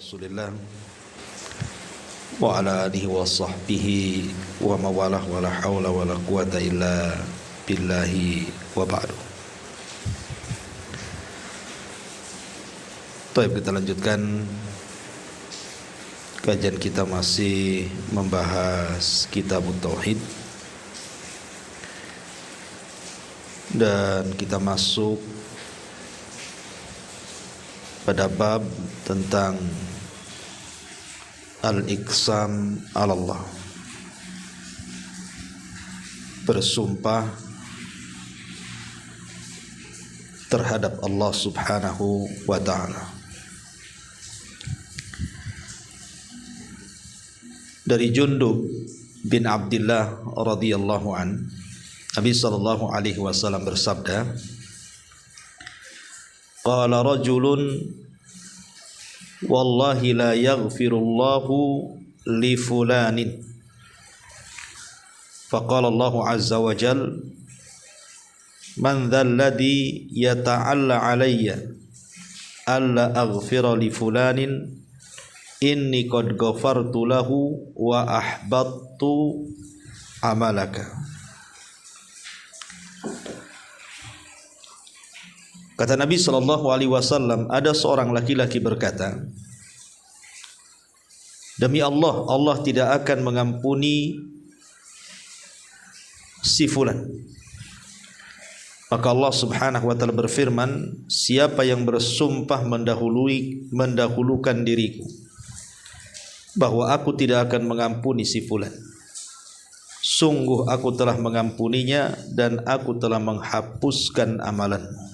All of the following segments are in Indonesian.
Rasulillah wa ala alihi wa sahbihi wa mawalah wa la hawla wa la quwata illa billahi wa ba'du. Baik, kita lanjutkan kajian kita, masih membahas kitab Tauhid, dan kita masuk pada bab tentang al-iqsam ala Allah, bersumpah terhadap Allah Subhanahu wa ta'ala. Dari Jundub bin Abdullah radhiyallahu an, Nabi sallallahu alaihi wasallam bersabda, qala rajulun wallahi la yaghfirullahu li fulanin. Faqala Allah azza wa jal, man dhal ladhi yata'alla alayya alla aghfira li fulanin inni qad ghafartu lahu wa ahbattu amalaka. Kata Nabi sallallahu alaihi wasallam, ada seorang laki-laki berkata, demi Allah, Allah tidak akan mengampuni si fulan. Maka Allah Subhanahu wa ta'ala berfirman, siapa yang bersumpah mendahulukan diriku bahwa aku tidak akan mengampuni si fulan, sungguh aku telah mengampuninya dan aku telah menghapuskan amalanmu.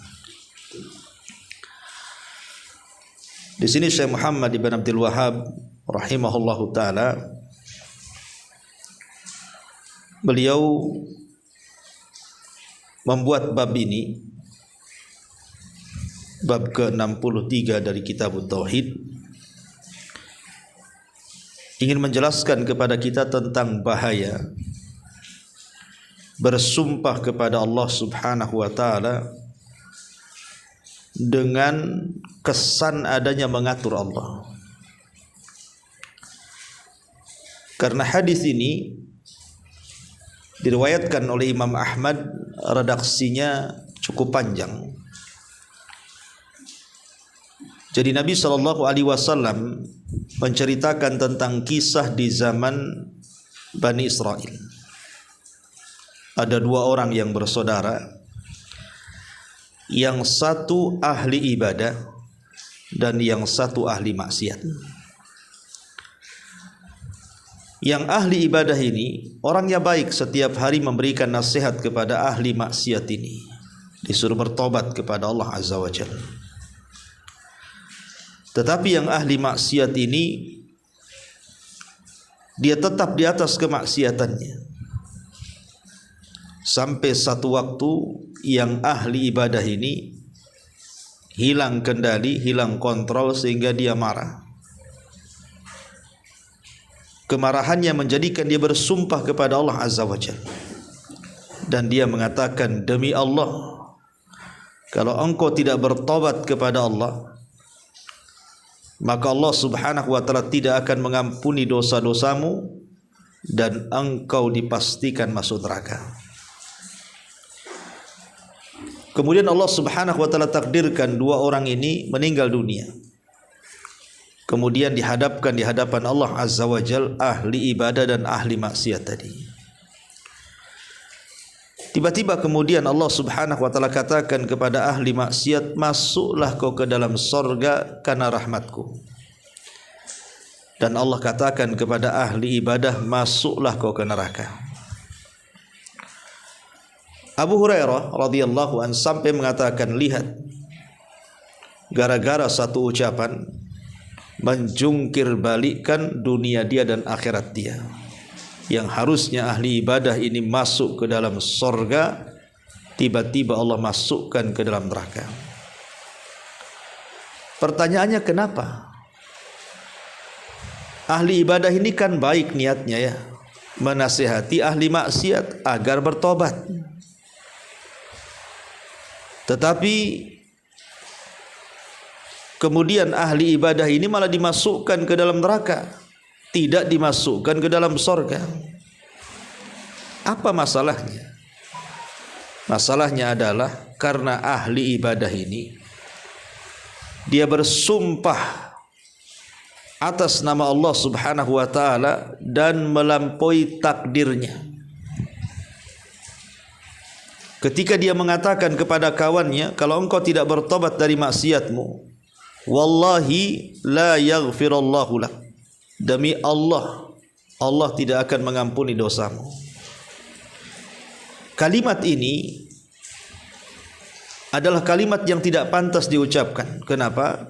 Di sini Syekh Muhammad ibn Abdul Wahhab rahimahullahu taala, beliau membuat bab ini, bab ke-63 dari kitab Tauhid, ingin menjelaskan kepada kita tentang bahaya bersumpah kepada Allah Subhanahu wa ta'ala dengan kesan adanya mengatur Allah. Karena hadis ini diriwayatkan oleh Imam Ahmad, redaksinya cukup panjang. Jadi Nabi sallallahu alaihi wasallam menceritakan tentang kisah di zaman Bani Israel. Ada dua orang yang bersaudara, yang satu ahli ibadah dan yang satu ahli maksiat. Yang ahli ibadah ini orangnya baik, setiap hari memberikan nasihat kepada ahli maksiat ini, disuruh bertobat kepada Allah Azza wa Jalla. Tetapi yang ahli maksiat ini, dia tetap di atas kemaksiatannya, sampai satu waktu yang ahli ibadah ini hilang kendali, hilang kontrol, sehingga dia marah. Kemarahannya menjadikan dia bersumpah kepada Allah Azza wa Jalla, dan dia mengatakan, demi Allah, kalau engkau tidak bertobat kepada Allah, maka Allah Subhanahu wa ta'ala tidak akan mengampuni dosa-dosamu dan engkau dipastikan masuk neraka. Kemudian Allah Subhanahu wa ta'ala takdirkan dua orang ini meninggal dunia. Kemudian dihadapkan di hadapan Allah Azza wa Jal, ahli ibadah dan ahli maksiat tadi. Tiba-tiba kemudian Allah Subhanahu wa ta'ala katakan kepada ahli maksiat, masuklah kau ke dalam sorga karena rahmatku. Dan Allah katakan kepada ahli ibadah, masuklah kau ke neraka. Abu Hurairah radhiyallahu an sampai mengatakan, lihat, gara-gara satu ucapan menjungkir balikkan dunia dia dan akhirat dia. Yang harusnya ahli ibadah ini masuk ke dalam sorga, tiba-tiba Allah masukkan ke dalam neraka. Pertanyaannya, kenapa? Ahli ibadah ini kan baik niatnya, ya, menasihati ahli maksiat agar bertobat. Tetapi kemudian ahli ibadah ini malah dimasukkan ke dalam neraka, tidak dimasukkan ke dalam surga. Apa masalahnya? Masalahnya adalah karena ahli ibadah ini dia bersumpah atas nama Allah Subhanahu wa taala dan melampaui takdirnya. Ketika dia mengatakan kepada kawannya, kalau engkau tidak bertobat dari maksiatmu, wallahi la yaghfirullahu lak. Demi Allah, Allah tidak akan mengampuni dosamu. Kalimat ini adalah kalimat yang tidak pantas diucapkan. Kenapa?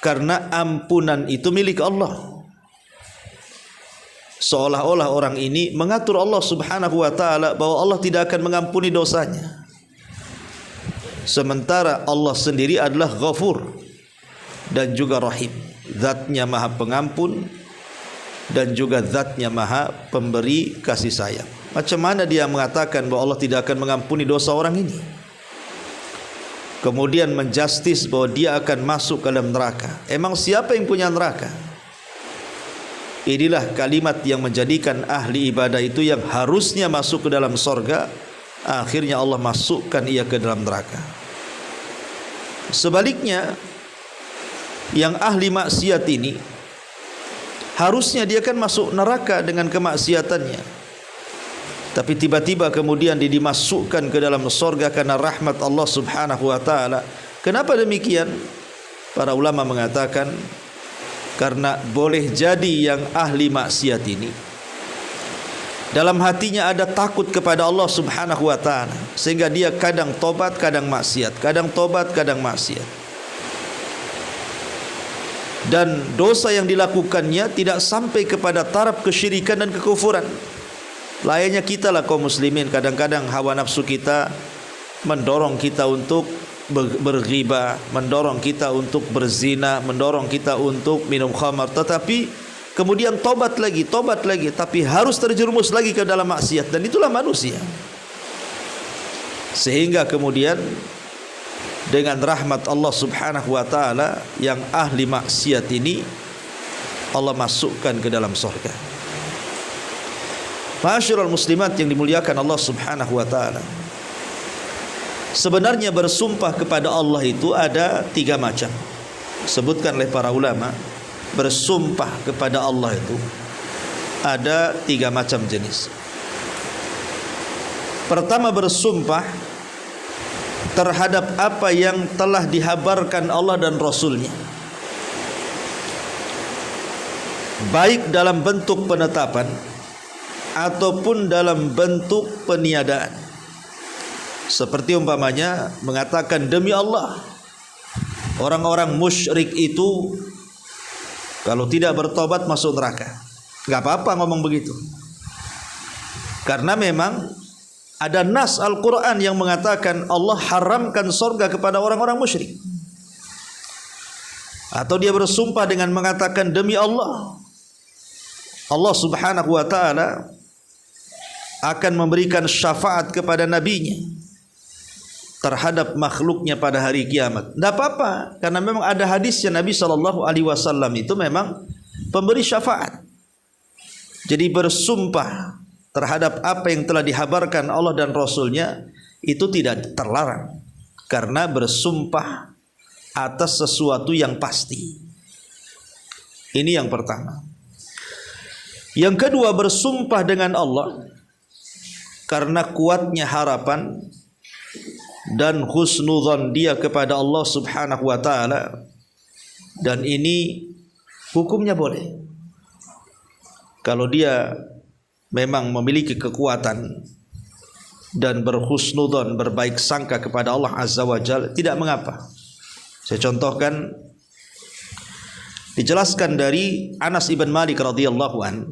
Karena ampunan itu milik Allah. Seolah-olah orang ini mengatur Allah Subhanahu wa taala bahwa Allah tidak akan mengampuni dosanya. Sementara Allah sendiri adalah Ghafur dan juga Rahim. Zatnya Maha Pengampun dan juga zatnya Maha Pemberi kasih sayang. Macam mana dia mengatakan bahwa Allah tidak akan mengampuni dosa orang ini, kemudian menjustis bahwa dia akan masuk ke dalam neraka? Emang siapa yang punya neraka? Inilah kalimat yang menjadikan ahli ibadah itu yang harusnya masuk ke dalam sorga, akhirnya Allah masukkan ia ke dalam neraka. Sebaliknya, yang ahli maksiat ini harusnya dia kan masuk neraka dengan kemaksiatannya, tapi tiba-tiba kemudian dia dimasukkan ke dalam surga karena rahmat Allah Subhanahu wa taala. Kenapa demikian? Para ulama mengatakan karena boleh jadi yang ahli maksiat ini dalam hatinya ada takut kepada Allah Subhanahu wa taala, sehingga dia kadang tobat, kadang maksiat, kadang tobat, kadang maksiat. Dan dosa yang dilakukannya tidak sampai kepada taraf kesyirikan dan kekufuran. Layaknya kita lah kaum muslimin, kadang-kadang hawa nafsu kita mendorong kita untuk berghibah, mendorong kita untuk berzina, mendorong kita untuk minum khamar, tetapi kemudian tobat lagi, tapi harus terjerumus lagi ke dalam maksiat. Dan itulah manusia. Sehingga kemudian dengan rahmat Allah Subhanahu wa taala, yang ahli maksiat ini Allah masukkan ke dalam surga. Ma'asyiral muslimat yang dimuliakan Allah Subhanahu wa taala, sebenarnya bersumpah kepada Allah itu ada 3 macam. Sebutkan oleh para ulama, bersumpah kepada Allah itu ada 3 macam jenis. Pertama, bersumpah terhadap apa yang telah dihabarkan Allah dan Rasulnya, baik dalam bentuk penetapan ataupun dalam bentuk peniadaan. Seperti umpamanya mengatakan, demi Allah, orang-orang musyrik itu kalau tidak bertobat masuk neraka. Gak apa-apa ngomong begitu, karena memang ada nas Al-Quran yang mengatakan Allah haramkan surga kepada orang-orang musyrik. Atau dia bersumpah dengan mengatakan, demi Allah, Allah Subhanahu wa taala akan memberikan syafaat kepada nabinya terhadap makhluknya pada hari kiamat. Tidak apa-apa, karena memang ada hadisnya Nabi SAW itu memang pemberi syafaat. Jadi bersumpah terhadap apa yang telah dihabarkan Allah dan Rasulnya itu tidak terlarang, karena bersumpah atas sesuatu yang pasti. Ini yang pertama. Yang kedua, bersumpah dengan Allah karena kuatnya harapan dan husnudzon dia kepada Allah Subhanahu wa taala, dan ini hukumnya boleh. Kalau dia memang memiliki kekuatan dan berhusnudzon, berbaik sangka kepada Allah Azza wa Jalla, tidak mengapa. Saya contohkan, dijelaskan dari Anas ibn Malik radhiyallahu an.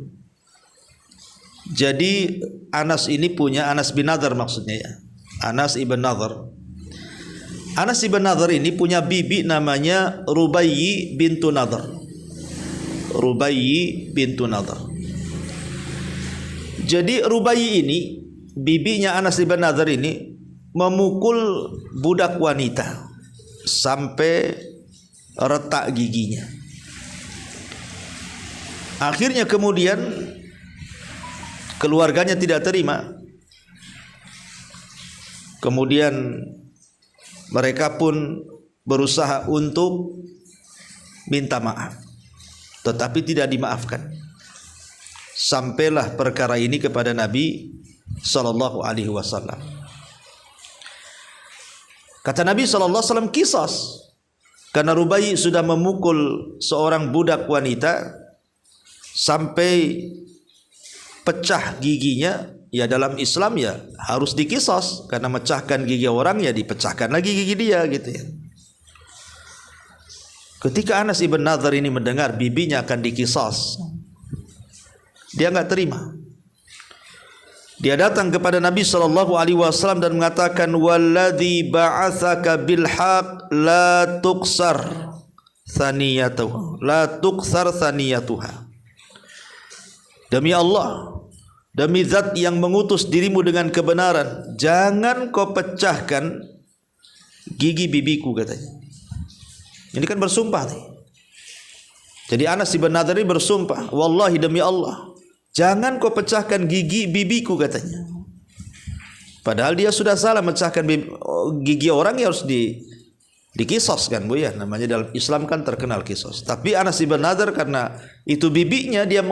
Jadi Anas ini punya, Anas bin Nadhr maksudnya ya, Anas ibn Nadhr. Anas ibn Nadhr ini punya bibi namanya Rubayyi bintu Nadhr. Rubayyi bintu Nadhr. Jadi Rubayyi ini, bibinya Anas ibn Nadhr ini, memukul budak wanita sampai retak giginya. Akhirnya kemudian keluarganya tidak terima. Kemudian mereka pun berusaha untuk minta maaf, tetapi tidak dimaafkan. Sampailah perkara ini kepada Nabi sallallahu alaihi wasallam. Kata Nabi sallallahu alaihi wasallam, qisas. Karena Rubai sudah memukul seorang budak wanita sampai pecah giginya, ya dalam Islam ya harus dikisas, karena mecahkan gigi orang ya dipecahkan lagi gigi dia gitu ya. Ketika Anas ibn Nadhr ini mendengar bibinya akan dikisas, dia enggak terima. Dia datang kepada Nabi sallallahu alaihi wasallam dan mengatakan, "Walladzi ba'atsaka bil haqq la tuqsar thaniyatuha, la tuqsar thaniyatuha." Demi Allah, demi zat yang mengutus dirimu dengan kebenaran, jangan kau pecahkan gigi bibiku, katanya. Ini kan bersumpah nih. Jadi Anas bin Nadhr ini bersumpah, wallahi demi Allah, jangan kau pecahkan gigi bibiku, katanya. Padahal dia sudah salah mecahkan gigi orang, ya harus dikisas kan, Bu ya. Namanya dalam Islam kan terkenal kisos. Tapi Anas bin Nadhr karena itu bibinya, dia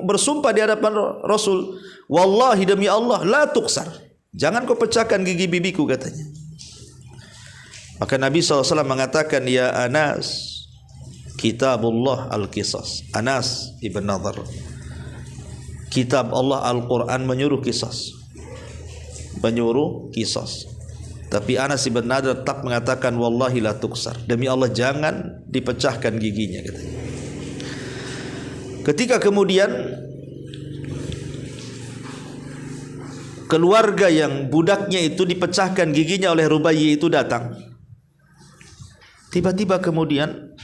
bersumpah di hadapan Rasul, wallahi demi Allah, la tuqsar, jangan kau pecahkan gigi bibiku, katanya. Maka Nabi SAW mengatakan, ya Anas, kitabullah al-qisas. Anas ibn Nadhr, kitab Allah Al-Quran menyuruh kisas, menyuruh kisas. Tapi Anas ibn Nadhr tetap mengatakan, wallahi la tuqsar, demi Allah jangan dipecahkan giginya, katanya. Ketika kemudian keluarga yang budaknya itu dipecahkan giginya oleh Rubai itu datang, tiba-tiba kemudian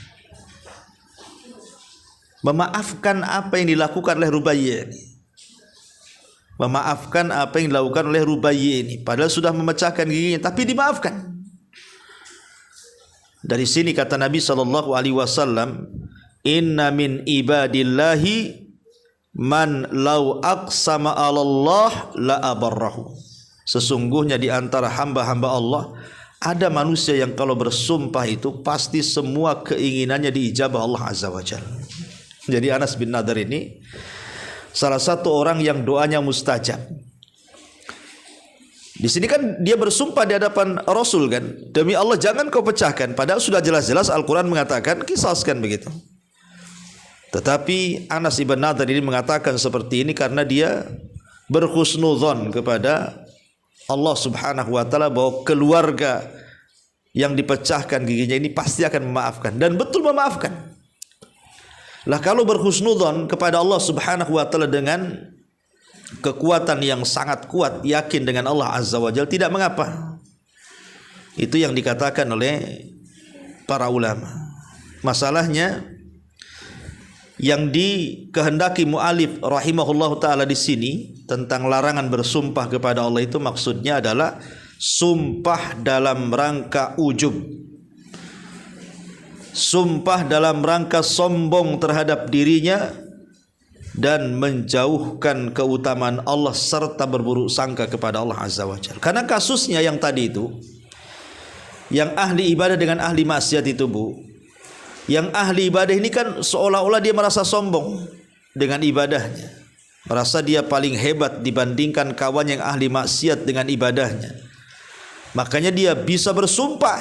memaafkan apa yang dilakukan oleh Rubai ini. Memaafkan apa yang dilakukan oleh Rubai ini, padahal sudah memecahkan giginya, tapi dimaafkan. Dari sini kata Nabi sallallahu alaihi wasallam, inna min ibadillahi man law aqsama 'ala Allah la abarrahu. Sesungguhnya di antara hamba-hamba Allah ada manusia yang kalau bersumpah itu pasti semua keinginannya diijabah Allah Azza wa Jalla. Jadi Anas bin Nadhr ini salah satu orang yang doanya mustajab. Di sini kan dia bersumpah di hadapan Rasul kan, demi Allah jangan kau pecahkan, padahal sudah jelas-jelas Al-Quran mengatakan kisaskan begitu. Tetapi Anas ibn Nadhr ini mengatakan seperti ini karena dia berhusnudzon kepada Allah Subhanahu wa taala bahwa keluarga yang dipecahkan giginya ini pasti akan memaafkan, dan betul memaafkan. Lah kalau berhusnudzon kepada Allah Subhanahu wa taala dengan kekuatan yang sangat kuat, yakin dengan Allah Azza wa Jalla, tidak mengapa. Itu yang dikatakan oleh para ulama. Masalahnya yang dikehendaki mu'alif rahimahullah ta'ala di sini tentang larangan bersumpah kepada Allah itu maksudnya adalah sumpah dalam rangka ujub, sumpah dalam rangka sombong terhadap dirinya dan menjauhkan keutamaan Allah serta berburuk sangka kepada Allah Azza wa Jalla. Karena kasusnya yang tadi itu, yang ahli ibadah dengan ahli maksiat itu, Bu, yang ahli ibadah ini kan seolah-olah dia merasa sombong dengan ibadahnya, merasa dia paling hebat dibandingkan kawan yang ahli maksiat dengan ibadahnya. Makanya dia bisa bersumpah,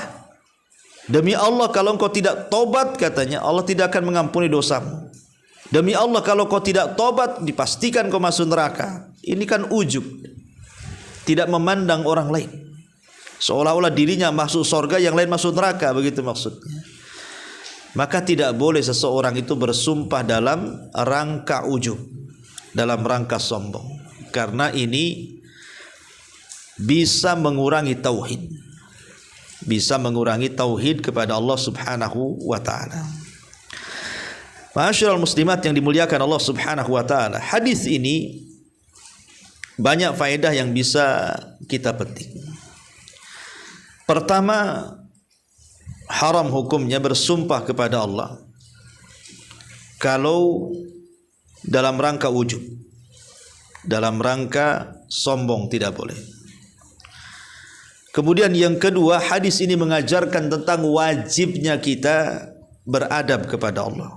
demi Allah kalau engkau tidak tobat, katanya, Allah tidak akan mengampuni dosamu. Demi Allah kalau kau tidak tobat, dipastikan kau masuk neraka. Ini kan ujub, tidak memandang orang lain, seolah-olah dirinya masuk surga, yang lain masuk neraka, begitu maksudnya. Maka tidak boleh seseorang itu bersumpah dalam rangka ujub, dalam rangka sombong, karena ini bisa mengurangi tauhid, bisa mengurangi tauhid kepada Allah Subhanahu wa taala. Ma'asyiral muslimat yang dimuliakan Allah Subhanahu wa taala, hadis ini banyak faedah yang bisa kita petik. Pertama, haram hukumnya bersumpah kepada Allah kalau dalam rangka ujub, dalam rangka sombong tidak boleh. Kemudian yang kedua, hadis ini mengajarkan tentang wajibnya kita beradab kepada Allah.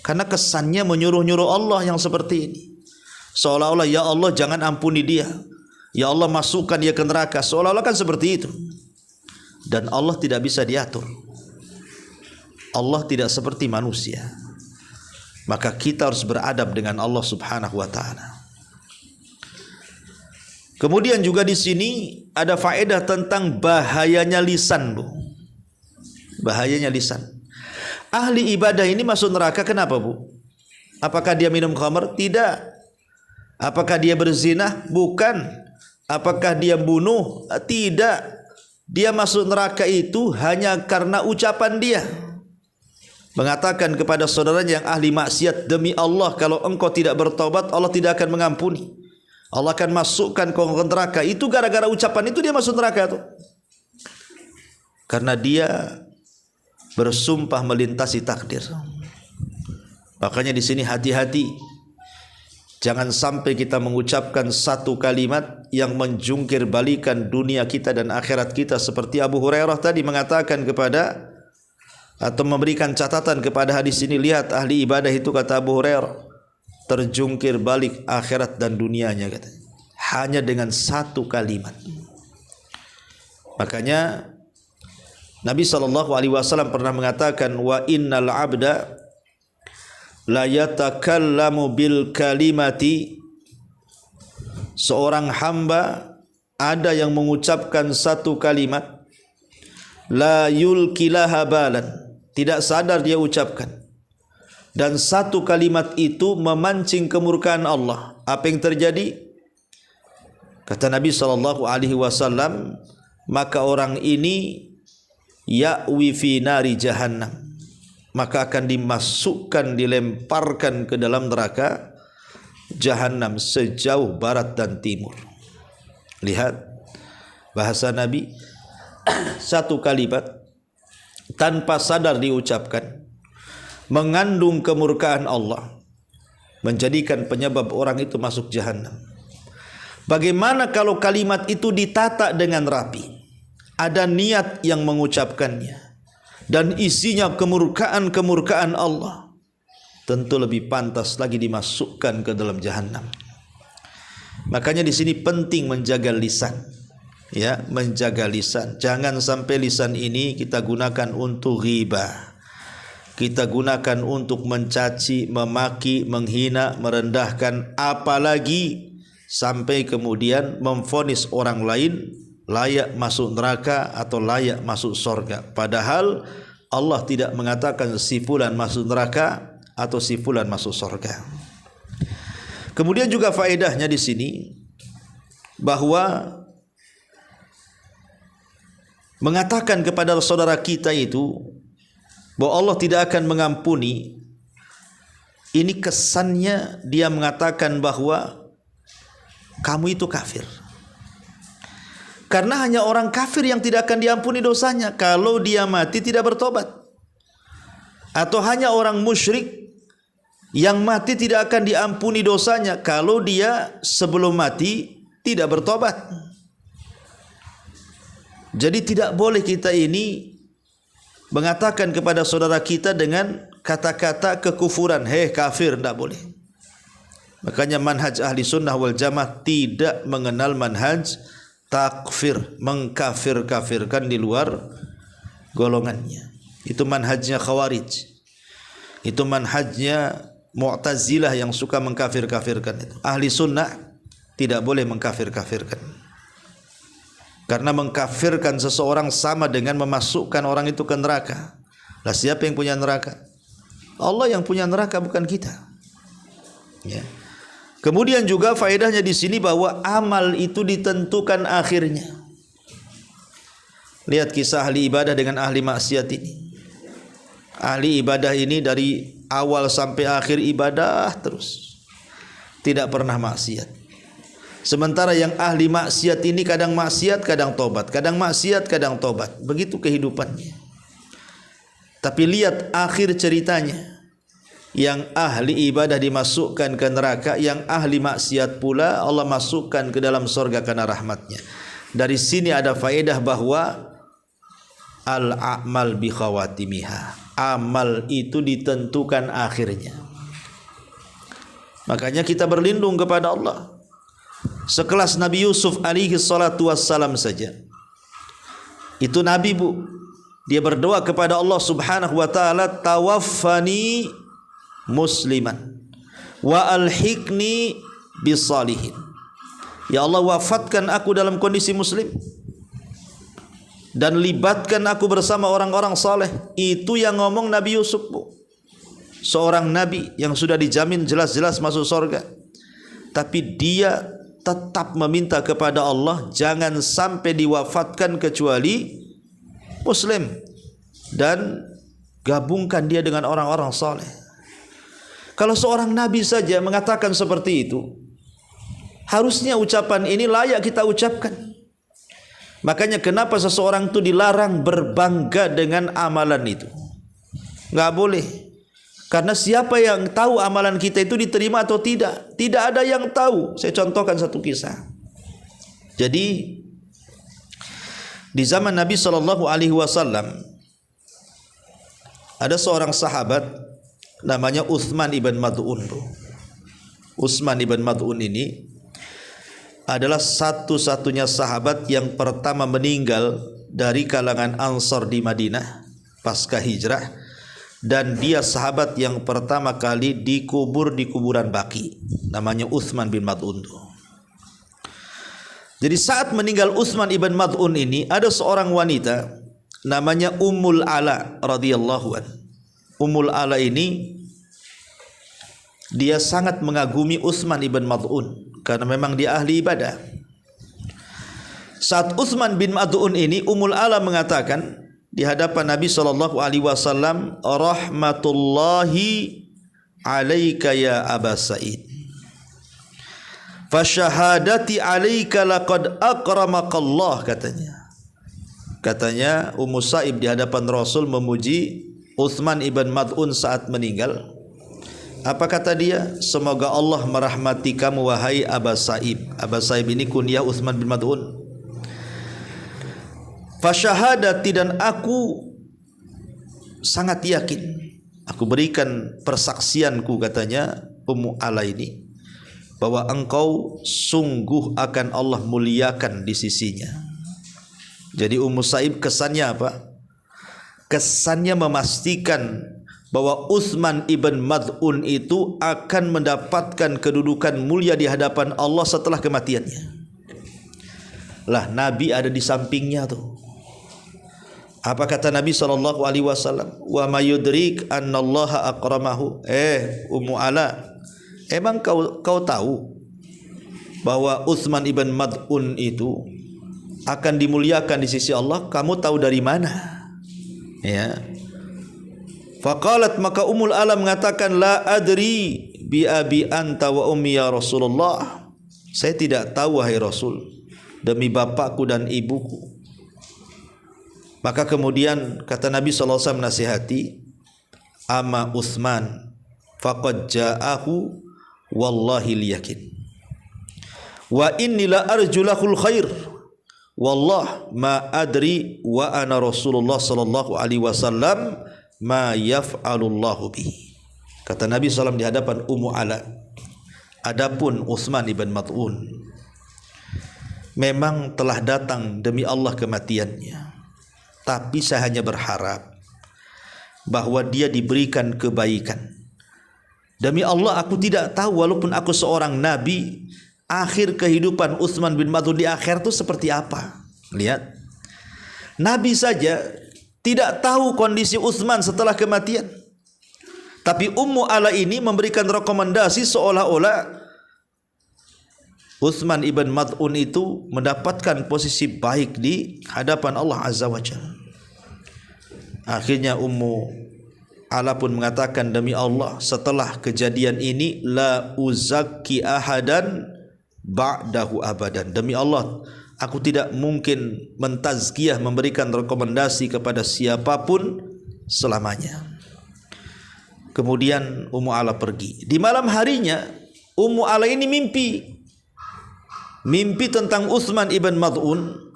Karena kesannya menyuruh-nyuruh Allah yang seperti ini. Seolah-olah ya Allah jangan ampuni dia, ya Allah masukkan dia ke neraka. Seolah-olah kan seperti itu. Dan Allah tidak bisa diatur. Allah tidak seperti manusia. Maka kita harus beradab dengan Allah Subhanahu wa taala. Kemudian juga di sini ada faedah tentang bahayanya lisan, Bu. Bahayanya lisan. Ahli ibadah ini masuk neraka kenapa, Bu? Apakah dia minum khamr? Tidak. Apakah dia berzina? Bukan. Apakah dia bunuh? Tidak. Dia masuk neraka itu hanya karena ucapan dia. Mengatakan kepada saudaranya yang ahli maksiat, demi Allah kalau engkau tidak bertobat, Allah tidak akan mengampuni. Allah akan masukkan kau ke neraka. Itu gara-gara ucapan itu dia masuk neraka tuh. Karena dia bersumpah melintasi takdir. Makanya di sini hati-hati. Jangan sampai kita mengucapkan satu kalimat yang menjungkir balikan dunia kita dan akhirat kita, seperti Abu Hurairah tadi mengatakan kepada atau memberikan catatan kepada hadis ini. Lihat ahli ibadah itu, kata Abu Hurairah, terjungkir balik akhirat dan dunianya, kata, hanya dengan satu kalimat. Makanya Nabi SAW pernah mengatakan, wa innal abda la yatakallamu bil kalimati, seorang hamba ada yang mengucapkan satu kalimat, la yulkilaha balan, tidak sadar dia ucapkan, dan satu kalimat itu memancing kemurkaan Allah. Apa yang terjadi? Kata Nabi SAW, maka orang ini ya'wi fi nari jahannam, maka akan dimasukkan, dilemparkan ke dalam neraka Jahannam sejauh barat dan timur. Lihat bahasa Nabi, satu kalimat tanpa sadar diucapkan mengandung kemurkaan Allah, menjadikan penyebab orang itu masuk Jahannam. Bagaimana kalau kalimat itu ditata dengan rapi, ada niat yang mengucapkannya, dan isinya kemurkaan Allah, tentu lebih pantas lagi dimasukkan ke dalam Jahannam. Makanya di sini penting menjaga lisan, ya, menjaga lisan. Jangan sampai lisan ini kita gunakan untuk ghibah, kita gunakan untuk mencaci, memaki, menghina, merendahkan, apalagi sampai kemudian memvonis orang lain layak masuk neraka atau layak masuk surga. Padahal Allah tidak mengatakan si fulan masuk neraka atau si fulan masuk surga. Kemudian juga faedahnya di sini bahwa mengatakan kepada saudara kita itu bahwa Allah tidak akan mengampuni, ini kesannya dia mengatakan bahwa kamu itu kafir. Karena hanya orang kafir yang tidak akan diampuni dosanya kalau dia mati tidak bertobat. Atau hanya orang musyrik yang mati tidak akan diampuni dosanya kalau dia sebelum mati tidak bertobat. Jadi tidak boleh kita ini mengatakan kepada saudara kita dengan kata-kata kekufuran, hei kafir, tidak boleh. Makanya manhaj ahli sunnah wal jamaah tidak mengenal manhaj takfir, mengkafir-kafirkan di luar golongannya. Itu manhajnya Khawarij. Itu manhajnya Mu'tazilah yang suka mengkafir-kafirkan itu. Ahli sunnah tidak boleh mengkafir-kafirkan. Karena mengkafirkan seseorang sama dengan memasukkan orang itu ke neraka. Lah siapa yang punya neraka? Allah yang punya neraka, bukan kita. Ya. Kemudian juga faedahnya di sini bahwa amal itu ditentukan akhirnya. Lihat kisah ahli ibadah dengan ahli maksiat ini. Ahli ibadah ini dari awal sampai akhir ibadah terus, tidak pernah maksiat. Sementara yang ahli maksiat ini kadang maksiat, kadang tobat, kadang maksiat, kadang tobat. Begitu kehidupannya. Tapi lihat akhir ceritanya. Yang ahli ibadah dimasukkan ke neraka, yang ahli maksiat pula Allah masukkan ke dalam surga karena rahmatnya. Dari sini ada faedah bahwa al-a'mal bi khawatimiha. Amal itu ditentukan akhirnya. Makanya kita berlindung kepada Allah. Sekelas Nabi Yusuf alaihi salatu wassalam saja. Itu Nabi, Bu. Dia berdoa kepada Allah Subhanahu wa taala, tawaffani musliman wa alhiqni bisalihin. Ya Allah, wafatkan aku dalam kondisi muslim dan libatkan aku bersama orang-orang saleh. Itu yang ngomong Nabi Yusuf, Bu. Seorang nabi yang sudah dijamin jelas-jelas masuk surga. Tapi dia tetap meminta kepada Allah jangan sampai diwafatkan kecuali muslim, dan gabungkan dia dengan orang-orang saleh. Kalau seorang nabi saja mengatakan seperti itu, harusnya ucapan ini layak kita ucapkan. Makanya kenapa seseorang itu dilarang berbangga dengan amalan itu? Nggak boleh. Karena siapa yang tahu amalan kita itu diterima atau tidak? Tidak ada yang tahu. Saya contohkan satu kisah. Jadi di zaman Nabi SAW ada seorang sahabat namanya Utsman ibn Mad'un. Utsman ibn Mad'un ini adalah satu-satunya sahabat yang pertama meninggal dari kalangan Ansar di Madinah pasca hijrah, dan dia sahabat yang pertama kali dikubur di kuburan Baqi, namanya Utsman bin Mad'un. Jadi saat meninggal Utsman ibn Mad'un ini, ada seorang wanita namanya Ummul Ala radhiyallahu an. Ummul Ala ini dia sangat mengagumi Utsman ibn Mad'un karena memang dia ahli ibadah. Saat Utsman bin Mad'un ini, Ummul Ala mengatakan di hadapan Nabi SAW, rahmatullahi alaika ya Aba Sa'id, fasyahadati alaika laqad akramakallah, katanya Ummu Sa'ib di hadapan Rasul memuji Utsman ibn Mad'un saat meninggal. Apa kata dia? Semoga Allah merahmati kamu wahai Aba Sa'ib. Aba Sa'ib ini kunyah Utsman bin Mad'un. Fasyahadati, dan aku sangat yakin, aku berikan persaksianku, katanya Ummu Ala ini, bahwa engkau sungguh akan Allah muliakan di sisinya. Jadi Ummu Sa'ib kesannya apa? Kesannya memastikan bahwa Utsman ibn Mad'un itu akan mendapatkan kedudukan mulia di hadapan Allah setelah kematiannya. Lah, Nabi ada di sampingnya tuh. Apa kata Nabi SAW? Wa mayudrik annallaha akramahu. Ummu Ala, emang kau tahu bahwa Utsman ibn Mad'un itu akan dimuliakan di sisi Allah? Kamu tahu dari mana? Ya. Faqalat, maka Ummul Ala mengatakan, la adri bi abi anta wa ummi ya Rasulullah. Saya tidak tahu wahai Rasul, demi bapakku dan ibuku. Maka kemudian kata Nabi SAW menasihati, ama Utsman faqad ja'ahu wallahi liyakin wa inni la arjulahul khair wallah ma adri wa ana Rasulullah sallallahu alaihi wasallam ma yaf'alullahu bihi. Kata Nabi SAW di hadapan Ummu Ala, adapun Utsman ibn Mad'un memang telah datang demi Allah kematiannya, tapi saya hanya berharap bahwa dia diberikan kebaikan. Demi Allah, aku tidak tahu, walaupun aku seorang nabi, akhir kehidupan Utsman bin Mad'un di akhir itu seperti apa. Lihat, Nabi saja tidak tahu kondisi Utsman setelah kematian, tapi Ummu Ala ini memberikan rekomendasi seolah-olah Utsman ibn Mad'un itu mendapatkan posisi baik di hadapan Allah Azza wa Jalla. Akhirnya Ummu Ala pun mengatakan, demi Allah, setelah kejadian ini la uzakki ahadan ba'dahu abadan. Demi Allah, aku tidak mungkin mentazkiyah, memberikan rekomendasi kepada siapapun selamanya. Kemudian Ummu Ala pergi. Di malam harinya Ummu Ala ini mimpi tentang Utsman ibn Mad'un.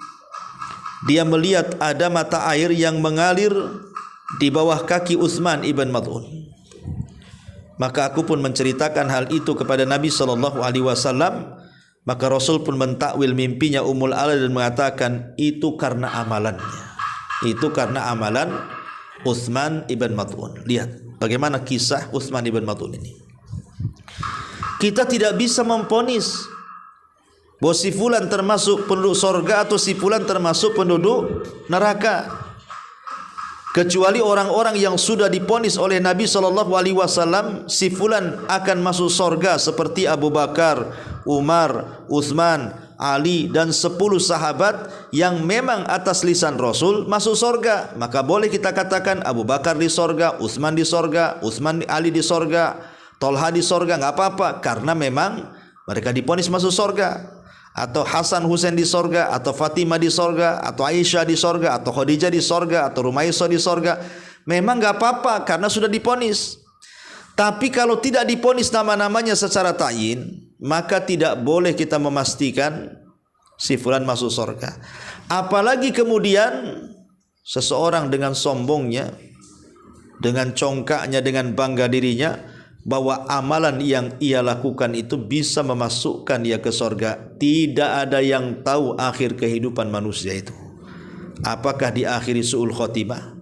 Dia melihat ada mata air yang mengalir di bawah kaki Utsman ibn Mad'un. Maka aku pun menceritakan hal itu kepada Nabi SAW. Maka Rasul pun mentakwil mimpinya Ummul Ala dan mengatakan itu karena amalannya. Itu karena amalan Utsman ibn Mad'un. Lihat bagaimana kisah Utsman ibn Mad'un ini. Kita tidak bisa memponis bahwa si fulan termasuk penduduk sorga atau si fulan termasuk penduduk neraka, kecuali orang-orang yang sudah diponis oleh Nabi SAW si fulan akan masuk sorga, seperti Abu Bakar, Umar, Utsman, Ali dan 10 sahabat yang memang atas lisan Rasul masuk sorga. Maka boleh kita katakan Abu Bakar di sorga, Utsman di sorga, Ali di sorga, Tolha di sorga, nggak apa-apa, karena memang mereka diponis masuk sorga. Atau Hasan Husain di sorga, atau Fatimah di sorga, atau Aisyah di sorga, atau Khadijah di sorga, atau Rumaisah di sorga, memang nggak apa-apa karena sudah diponis. Tapi kalau tidak diponis nama-namanya secara ta'yin, maka tidak boleh kita memastikan si fulan masuk sorga. Apalagi kemudian seseorang dengan sombongnya, dengan congkaknya, dengan bangga dirinya, bahwa amalan yang ia lakukan itu bisa memasukkan dia ke sorga. Tidak ada yang tahu akhir kehidupan manusia itu, apakah diakhiri su'ul khotimah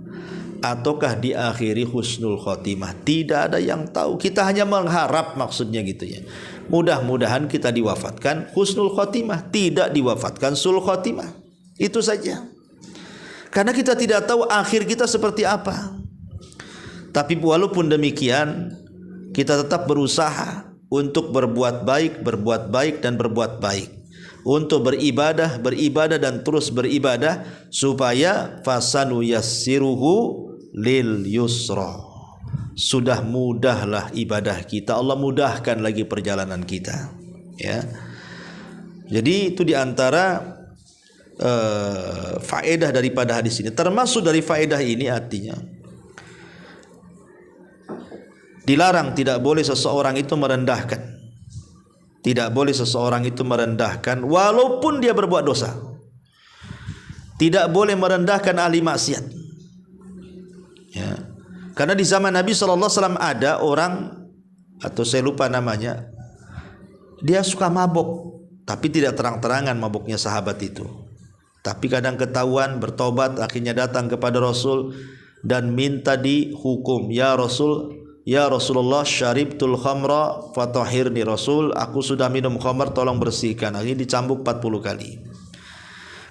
ataukah diakhiri husnul khotimah. Tidak ada yang tahu. Kita hanya mengharap, maksudnya gitu ya, mudah-mudahan kita diwafatkan husnul khotimah, tidak diwafatkan su'ul khotimah. Itu saja, karena kita tidak tahu akhir kita seperti apa. Tapi walaupun demikian, kita tetap berusaha untuk berbuat baik dan berbuat baik, untuk beribadah dan terus beribadah, supaya fasanu yassiruhu lil yusra. Sudah mudahlah ibadah kita, Allah mudahkan lagi perjalanan kita, ya. Jadi itu diantara faedah daripada hadis ini. Termasuk dari faedah ini artinya dilarang, tidak boleh seseorang itu merendahkan. Tidak boleh seseorang itu merendahkan walaupun dia berbuat dosa. Tidak boleh merendahkan ahli maksiat, ya. Karena di zaman Nabi SAW ada orang, atau saya lupa namanya, dia suka mabuk, tapi tidak terang-terangan mabuknya sahabat itu. Tapi kadang ketahuan, bertobat, akhirnya datang kepada Rasul dan minta dihukum. Ya Rasulullah, syaribtul khamra fatahhirni. Rasul, aku sudah minum khamar, tolong bersihkan. Akhirnya dicambuk 40 kali.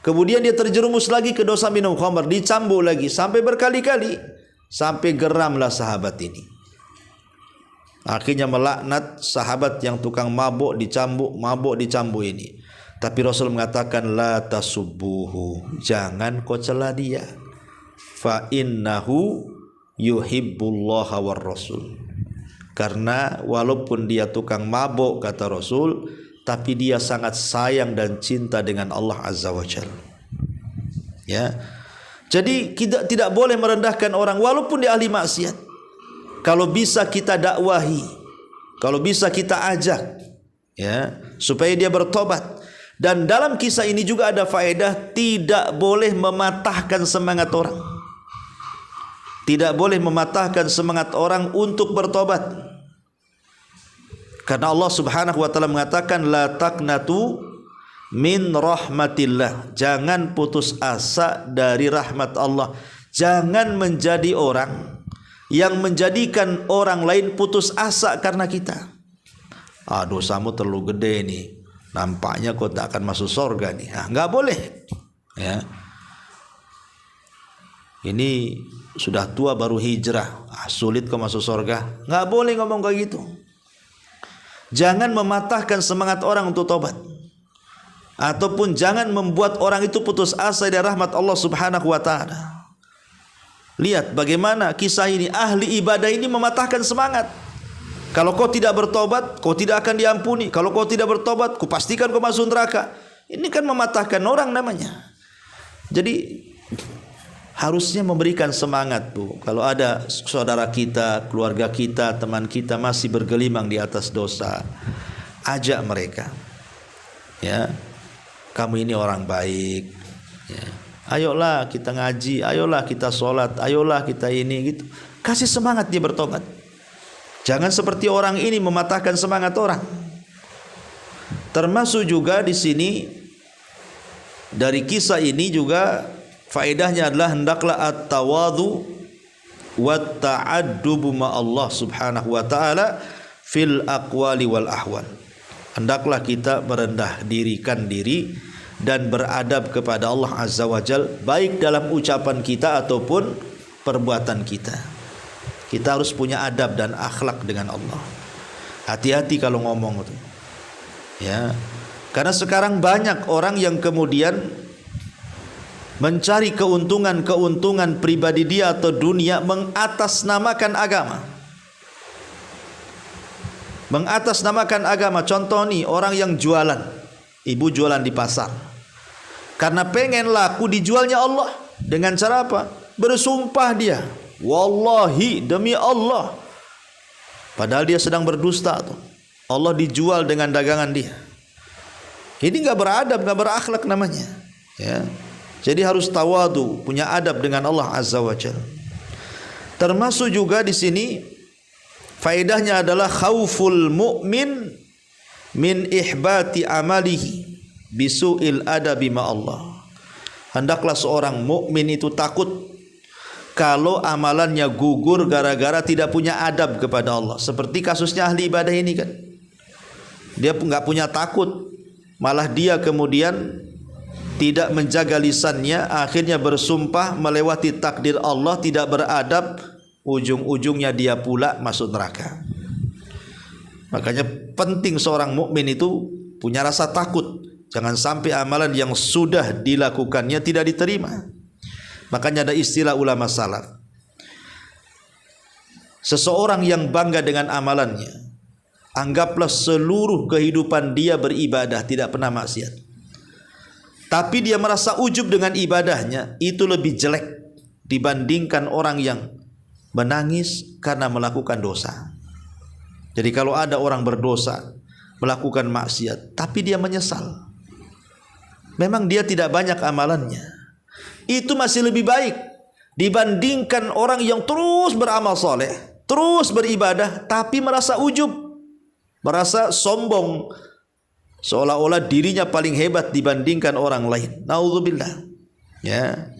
Kemudian dia terjerumus lagi ke dosa minum khamar, dicambuk lagi sampai berkali-kali, sampai geramlah sahabat ini. Akhirnya melaknat sahabat yang tukang mabuk dicambuk ini. Tapi Rasul mengatakan, la tasubbuhu, jangan kau cela dia, fa innahu yuhibbullaha war rasul. Karena walaupun dia tukang mabuk, kata Rasul, tapi dia sangat sayang dan cinta dengan Allah Azza wa Jalla, ya. Jadi kita tidak boleh merendahkan orang walaupun dia ahli maksiat. Kalau bisa kita dakwahi, kalau bisa kita ajak, ya, supaya dia bertobat. Dan dalam kisah ini juga ada faedah, tidak boleh mematahkan semangat orang. Tidak boleh mematahkan semangat orang untuk bertobat. Karena Allah Subhanahu wa taala mengatakan, la taqnatu min rahmatillah. Jangan putus asa dari rahmat Allah. Jangan menjadi orang yang menjadikan orang lain putus asa karena kita. Dosamu terlalu gede nih, nampaknya kau tak akan masuk surga nih. Enggak boleh, ya. Ini sudah tua baru hijrah, sulit kau masuk surga. Enggak boleh ngomong kayak gitu. Jangan mematahkan semangat orang untuk tobat, ataupun jangan membuat orang itu putus asa dari rahmat Allah Subhanahu wa taala. Lihat bagaimana kisah ini, ahli ibadah ini mematahkan semangat. Kalau kau tidak bertobat, kau tidak akan diampuni. Kalau kau tidak bertobat, ku pastikan kau masuk neraka. Ini kan mematahkan orang namanya. Jadi harusnya memberikan semangat, Bu. Kalau ada saudara kita, keluarga kita, teman kita masih bergelimang di atas dosa, ajak mereka. Ya, kamu ini orang baik. Ya. Ayolah kita ngaji, ayolah kita sholat, ayolah kita ini gitu. Kasih semangat dia bertobat. Jangan seperti orang ini mematahkan semangat orang. Termasuk juga di sini dari kisah ini juga faedahnya adalah hendaklah at-tawadhu wa ta'addubu ma Allah Subhanahu wa taala fil aqwali wal ahwal. Hendaklah kita merendah dirikan diri dan beradab kepada Allah Azza wa Jal, baik dalam ucapan kita ataupun perbuatan kita. Kita harus punya adab dan akhlak dengan Allah. Hati-hati kalau ngomong itu. Ya. Karena sekarang banyak orang yang kemudian mencari keuntungan pribadi dia atau dunia mengatasnamakan agama. Mengatasnamakan agama. Contoh nih, orang yang jualan. Ibu jualan di pasar. Karena pengen laku, dijualnya Allah. Dengan cara apa? Bersumpah dia. Wallahi, demi Allah. Padahal dia sedang berdusta tuh. Allah dijual dengan dagangan dia. Ini enggak beradab, enggak berakhlak namanya. Ya. Jadi harus tawadu, punya adab dengan Allah Azza wa Jalla. Termasuk juga di sini faedahnya adalah khauful mu'min min ihbati amalihi bisu'il adabi ma Allah. Hendaklah seorang mukmin itu takut kalau amalannya gugur gara-gara tidak punya adab kepada Allah. Seperti kasusnya ahli ibadah ini kan. Dia enggak punya takut, malah dia kemudian tidak menjaga lisannya, akhirnya bersumpah melewati takdir Allah, tidak beradab, ujung-ujungnya dia pula masuk neraka. Makanya penting seorang mukmin itu punya rasa takut, jangan sampai amalan yang sudah dilakukannya tidak diterima. Makanya ada istilah ulama salaf, seseorang yang bangga dengan amalannya, anggaplah seluruh kehidupan dia beribadah, tidak pernah maksiat. Tapi dia merasa ujub dengan ibadahnya, itu lebih jelek dibandingkan orang yang menangis karena melakukan dosa. Jadi kalau ada orang berdosa, melakukan maksiat, tapi dia menyesal, memang dia tidak banyak amalannya, itu masih lebih baik dibandingkan orang yang terus beramal soleh, terus beribadah, tapi merasa ujub, merasa sombong, seolah-olah dirinya paling hebat dibandingkan orang lain. Naudzubillah. Ya.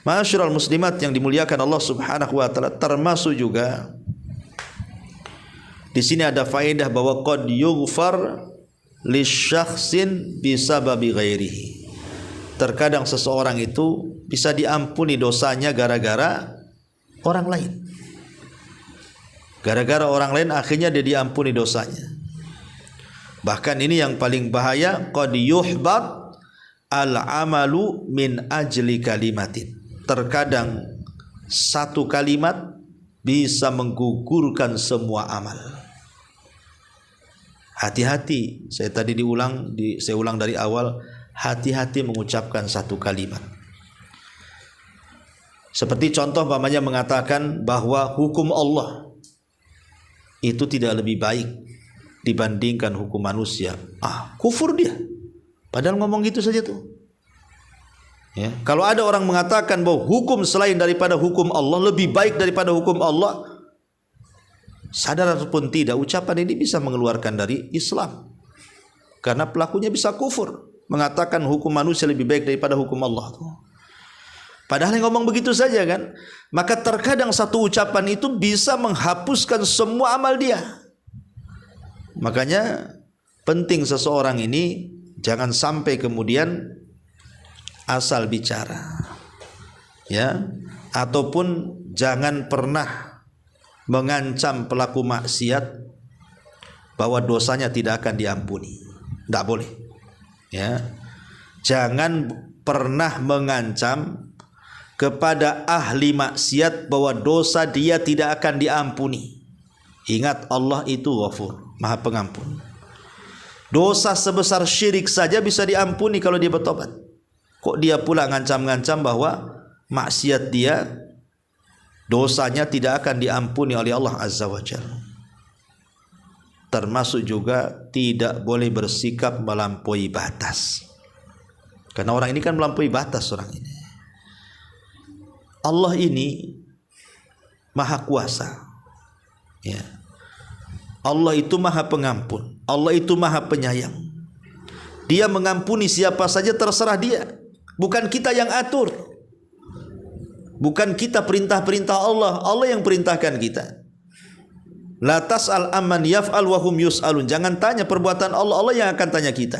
Ma'asyiral muslimat yang dimuliakan Allah Subhanahu wa taala, termasuk juga di sini ada faedah bahwa qad yughfar lisyakhsin bisababi ghairihi. Terkadang seseorang itu bisa diampuni dosanya gara-gara orang lain. Gara-gara orang lain akhirnya dia diampuni dosanya. Bahkan ini yang paling bahaya, qad yuhbat al-amalu min ajli kalimatin. Terkadang satu kalimat bisa menggugurkan semua amal. Hati-hati, saya ulang dari awal, hati-hati mengucapkan satu kalimat. Seperti contoh umpamanya mengatakan bahwa hukum Allah itu tidak lebih baik dibandingkan hukum manusia. Kufur dia. Padahal ngomong gitu saja tuh. Ya. Kalau ada orang mengatakan bahwa hukum selain daripada hukum Allah lebih baik daripada hukum Allah, sadar ataupun tidak, ucapan ini bisa mengeluarkan dari Islam. Karena pelakunya bisa kufur, mengatakan hukum manusia lebih baik daripada hukum Allah. Padahal yang ngomong begitu saja kan. Maka terkadang satu ucapan itu bisa menghapuskan semua amal dia. Makanya penting seseorang ini jangan sampai kemudian asal bicara, ya, ataupun jangan pernah mengancam pelaku maksiat bahwa dosanya tidak akan diampuni. Tidak boleh, ya. Jangan pernah mengancam kepada ahli maksiat bahwa dosa dia tidak akan diampuni. Ingat, Allah itu Ghafur, Maha Pengampun. Dosa sebesar syirik saja bisa diampuni kalau dia bertobat. Kok dia pula ngancam-ngancam bahwa maksiat dia, dosanya tidak akan diampuni oleh Allah Azza wa Jalla. Termasuk juga tidak boleh bersikap melampaui batas. Karena orang ini kan melampaui batas orang ini. Allah ini Maha Kuasa. Ya. Allah itu Maha Pengampun. Allah itu Maha Penyayang. Dia mengampuni siapa saja terserah dia. Bukan kita yang atur. Bukan kita perintah-perintah Allah. Allah yang perintahkan kita. La tas'al amman yaf'al wa hum yus'alun. Jangan tanya perbuatan Allah. Allah yang akan tanya kita.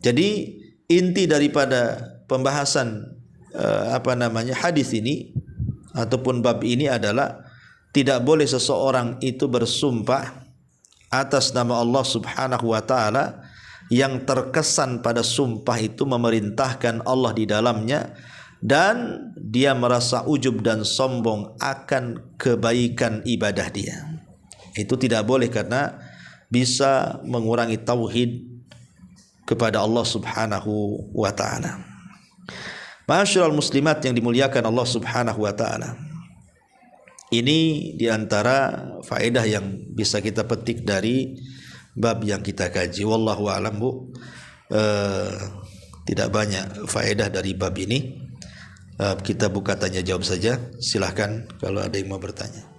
Jadi inti daripada pembahasan hadis ini ataupun bab ini adalah tidak boleh seseorang itu bersumpah atas nama Allah Subhanahu wa taala yang terkesan pada sumpah itu memerintahkan Allah di dalamnya dan dia merasa ujub dan sombong akan kebaikan ibadah dia. Itu tidak boleh karena bisa mengurangi tauhid kepada Allah Subhanahu wa taala. Ma'asyiral muslimat yang dimuliakan Allah Subhanahu wa taala. Ini diantara faedah yang bisa kita petik dari bab yang kita kaji. Wallahu a'lam bu. Tidak banyak faedah dari bab ini. Kita buka tanya jawab saja. Silahkan kalau ada yang mau bertanya.